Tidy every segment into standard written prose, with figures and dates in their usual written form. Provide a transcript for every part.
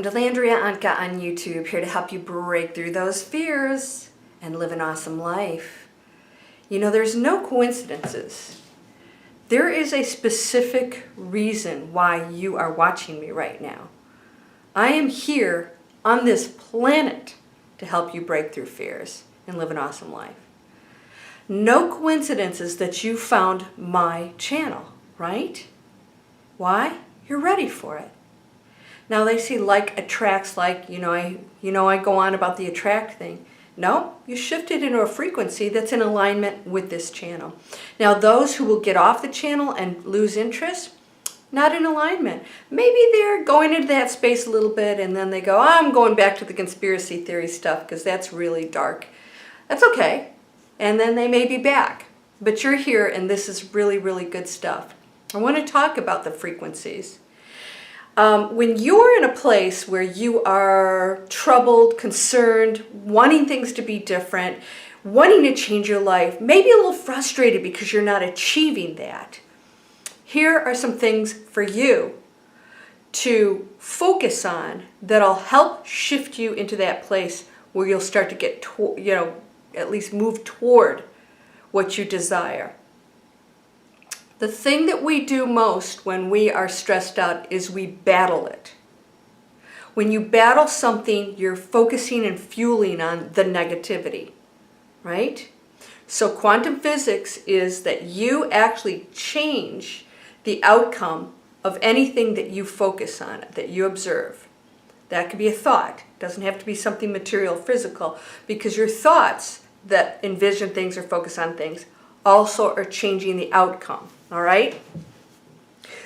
to Landria Onkka on YouTube, here to help you break through those fears and live an awesome life. You know, there's no coincidences. There is a specific reason why you are watching me right now. I am here on this planet to help you break through fears and live an awesome life. No coincidences that you found my channel, right? Why? You're ready for it. Now they say like attracts like, I go on about the attract thing. No, you shifted into a frequency that's in alignment with this channel. Now those who will get off the channel and lose interest, not in alignment. Maybe they're going into that space a little bit and then they go, I'm going back to the conspiracy theory stuff because that's really dark. That's okay. And then they may be back. But you're here and this is really, really good stuff. I want to talk about the frequencies. When you're in a place where you are troubled, concerned, wanting things to be different, wanting to change your life, maybe a little frustrated because you're not achieving that, here are some things for you to focus on that'll help shift you into that place where you'll start to get, at least move toward what you desire. The thing that we do most when we are stressed out is we battle it. When you battle something, you're focusing and fueling on the negativity, right? So quantum physics is that you actually change the outcome of anything that you focus on, that you observe. That could be a thought. It doesn't have to be something material, physical, because your thoughts that envision things or focus on things also are changing the outcome. All right?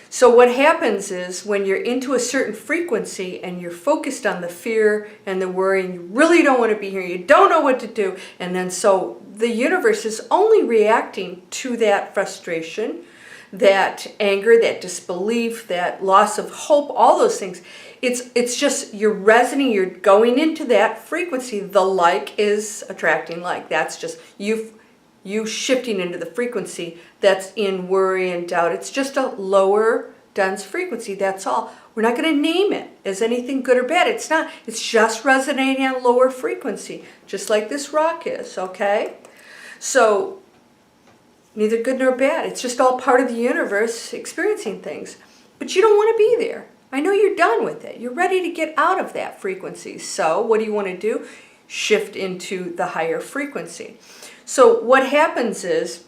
So what happens is when you're into a certain frequency and you're focused on the fear and the worry and you really don't want to be here, you don't know what to do, and then so the universe is only reacting to that frustration, that anger, that disbelief, that loss of hope, all those things. It's just you're resonating, you're going into that frequency. The like is attracting like. That's just you shifting into the frequency that's in worry and doubt. It's just a lower dense frequency, that's all. We're not going to name it as anything good or bad. It's not. It's just resonating on a lower frequency, just like this rock is, okay? So, neither good nor bad. It's just all part of the universe experiencing things. But you don't want to be there. I know you're done with it. You're ready to get out of that frequency. So, what do you want to do? Shift into the higher frequency. So what happens is,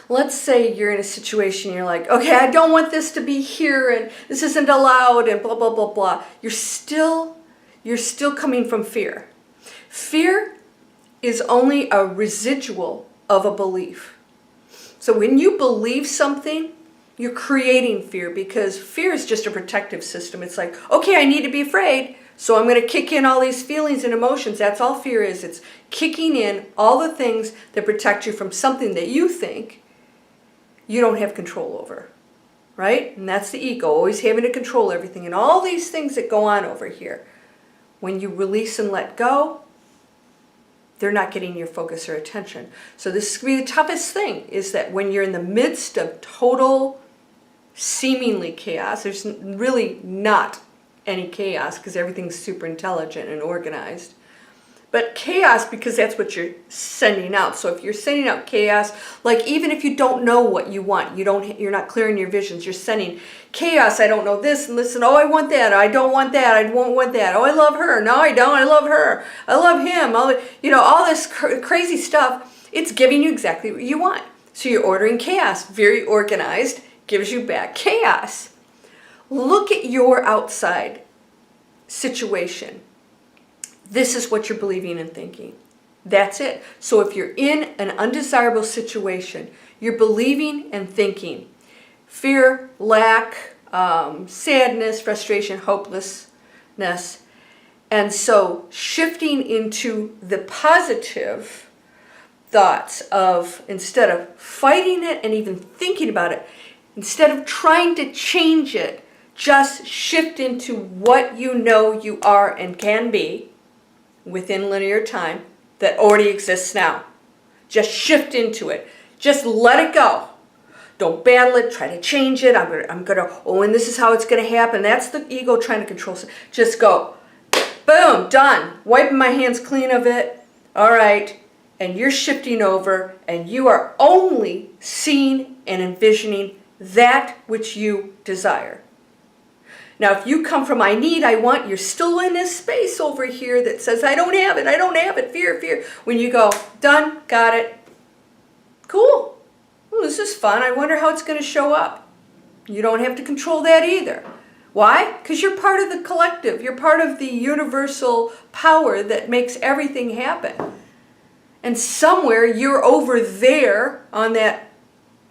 let's say you're in a situation, you're like, okay, I don't want this to be here and this isn't allowed and blah, blah, blah, blah. You're still coming from fear. Fear is only a residual of a belief. So when you believe something, you're creating fear because fear is just a protective system. It's like, okay, I need to be afraid. So I'm going to kick in all these feelings and emotions. That's all fear is. It's kicking in all the things that protect you from something that you think you don't have control over, right? And that's the ego, always having to control everything. And all these things that go on over here, when you release and let go, they're not getting your focus or attention. So this could be the toughest thing, is that when you're in the midst of total, seemingly chaos, there's really not any chaos because everything's super intelligent and organized. But chaos because that's what you're sending out. So if you're sending out chaos, like even if you don't know what you want, you're not clearing your visions, you're sending chaos. I don't know this and this and oh, I want that. I don't want that. I won't want that. Oh, I love her. No, I don't. I love her. I love him. All this crazy stuff. It's giving you exactly what you want. So you're ordering chaos. Very organized. Gives you back chaos. Look at your outside situation. This is what you're believing and thinking. That's it. So if you're in an undesirable situation, you're believing and thinking fear, lack, sadness, frustration, hopelessness. And so shifting into the positive thoughts of, instead of fighting it and even thinking about it, instead of trying to change it, just shift into what you know you are and can be within linear time that already exists now. Just shift into it. Just let it go. Don't battle it. Try to change it. I'm gonna, oh, and this is how it's gonna happen. That's the ego trying to control. Just go, boom, done. Wiping my hands clean of it. All right. And you're shifting over, and you are only seeing and envisioning that which you desire. Now, if you come from I need, I want, you're still in this space over here that says, I don't have it, fear, fear. When you go, done, got it, cool. Well, this is fun. I wonder how it's going to show up. You don't have to control that either. Why? Because you're part of the collective. You're part of the universal power that makes everything happen. And somewhere you're over there on that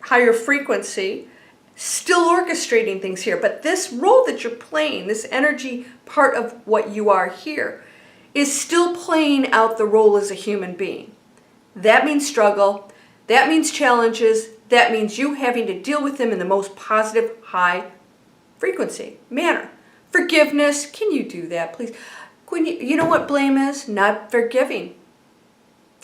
higher frequency, still orchestrating things here. But this role that you're playing, this energy part of what you are here, is still playing out the role as a human being. That means struggle. That means challenges. That means you having to deal with them in the most positive, high frequency manner. Forgiveness. Can you do that, please? You know what blame is? Not forgiving.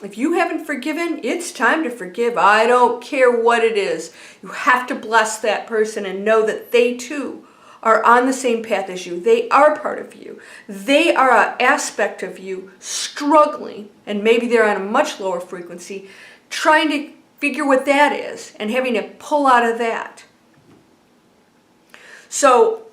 If you haven't forgiven, it's time to forgive. I don't care what it is. You have to bless that person and know that they too are on the same path as you. They are part of you. They are an aspect of you struggling, and maybe they're on a much lower frequency, trying to figure what that is and having to pull out of that. So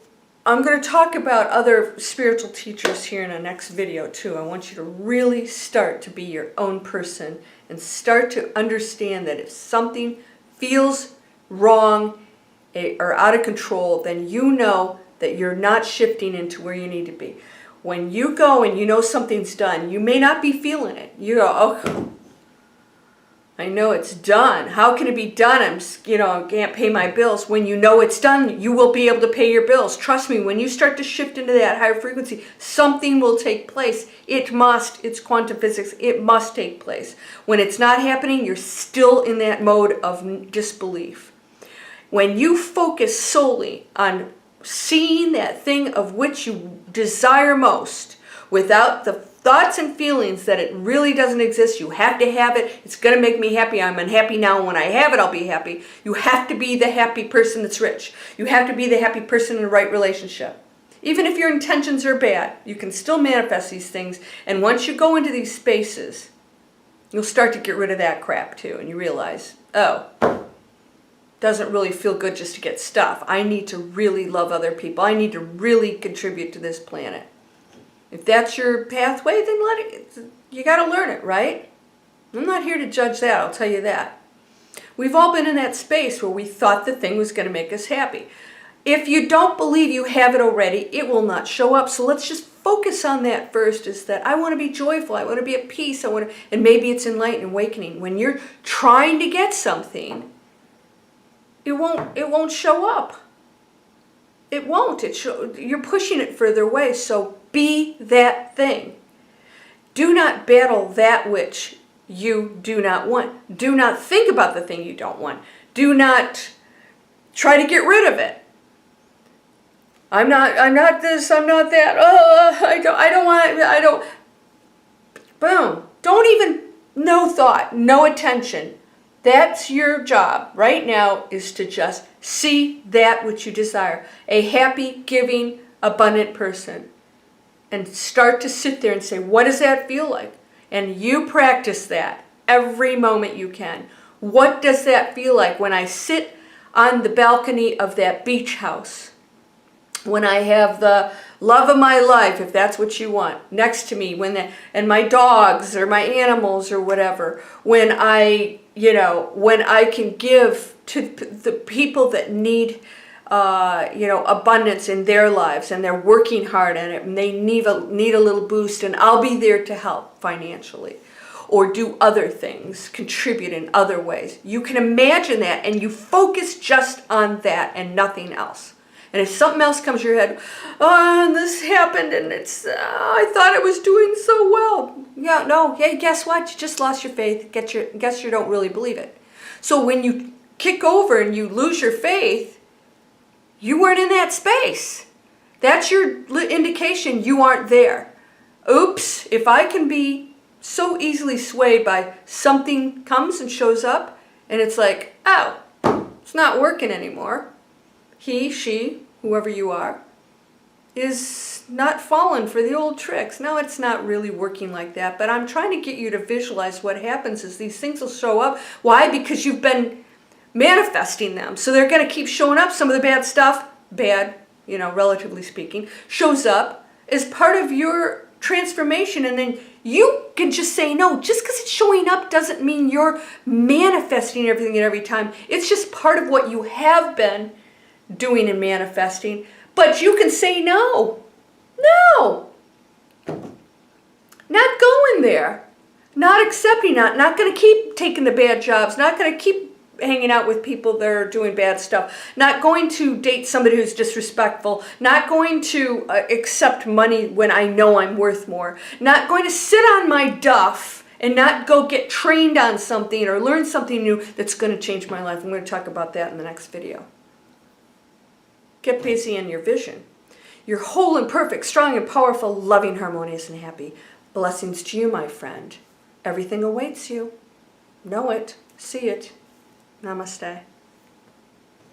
I'm going to talk about other spiritual teachers here in the next video too. I want you to really start to be your own person and start to understand that if something feels wrong or out of control, then you know that you're not shifting into where you need to be. When you go and you know something's done, you may not be feeling it. You go, oh, I know it's done. How can it be done? I can't pay my bills. When you know it's done, you will be able to pay your bills. Trust me, when you start to shift into that higher frequency, something will take place. It must. It's quantum physics. It must take place. When it's not happening, you're still in that mode of disbelief. When you focus solely on seeing that thing of which you desire most, without the thoughts and feelings that it really doesn't exist, you have to have it, it's going to make me happy, I'm unhappy now, when I have it I'll be happy. You have to be the happy person that's rich. You have to be the happy person in the right relationship. Even if your intentions are bad, you can still manifest these things, and once you go into these spaces, you'll start to get rid of that crap too, and you realize, oh, doesn't really feel good just to get stuff. I need to really love other people. I need to really contribute to this planet. If that's your pathway, then you got to learn it, right? I'm not here to judge that, I'll tell you that. We've all been in that space where we thought the thing was going to make us happy. If you don't believe you have it already, it will not show up. So let's just focus on that first, is that I want to be joyful, I want to be at peace, and maybe it's enlightened awakening. When you're trying to get something, it won't show up. It won't. You're pushing it further away, so be that thing. Do not battle that which you do not want. Do not think about the thing you don't want. Do not try to get rid of it. I'm not this, I'm not that. Oh, I don't want. Boom. Don't even, no thought, no attention. That's your job right now, is to just see that which you desire. A happy, giving, abundant person. And start to sit there and say, what does that feel like? And you practice that every moment you can. What does that feel like when I sit on the balcony of that beach house? When I have the love of my life, if that's what you want, next to me, and my dogs or my animals or whatever, when I can give to the people that need abundance in their lives, and they're working hard at it, and they need a little boost, and I'll be there to help financially or do other things, contribute in other ways. You can imagine that, and you focus just on that and nothing else. And if something else comes to your head, oh, this happened, and I thought I was doing so well. Yeah, no, hey, guess what? You just lost your faith. Guess you don't really believe it. So when you kick over and you lose your faith, you weren't in that space. That's your indication you aren't there. Oops, if I can be so easily swayed by something comes and shows up, and it's like, oh, It's not working anymore. He, she, whoever you are, is not falling for the old tricks. No, it's not really working like that, but I'm trying to get you to visualize what happens is these things will show up. Why? Because you've been manifesting them. So they're going to keep showing up. Some of the bad stuff, bad, relatively speaking, shows up as part of your transformation, and then you can just say no. Just because it's showing up doesn't mean you're manifesting everything and every time. It's just part of what you have been doing and manifesting. But you can say no. No. Not going there. Not accepting that. Not going to keep taking the bad jobs. Not going to keep hanging out with people that are doing bad stuff. Not going to date somebody who's disrespectful. Not going to accept money when I know I'm worth more. Not going to sit on my duff and not go get trained on something or learn something new that's going to change my life. I'm going to talk about that in the next video. Get busy in your vision. You're whole and perfect, strong and powerful, loving, harmonious, and happy. Blessings to you, my friend. Everything awaits you. Know it. See it. Namaste.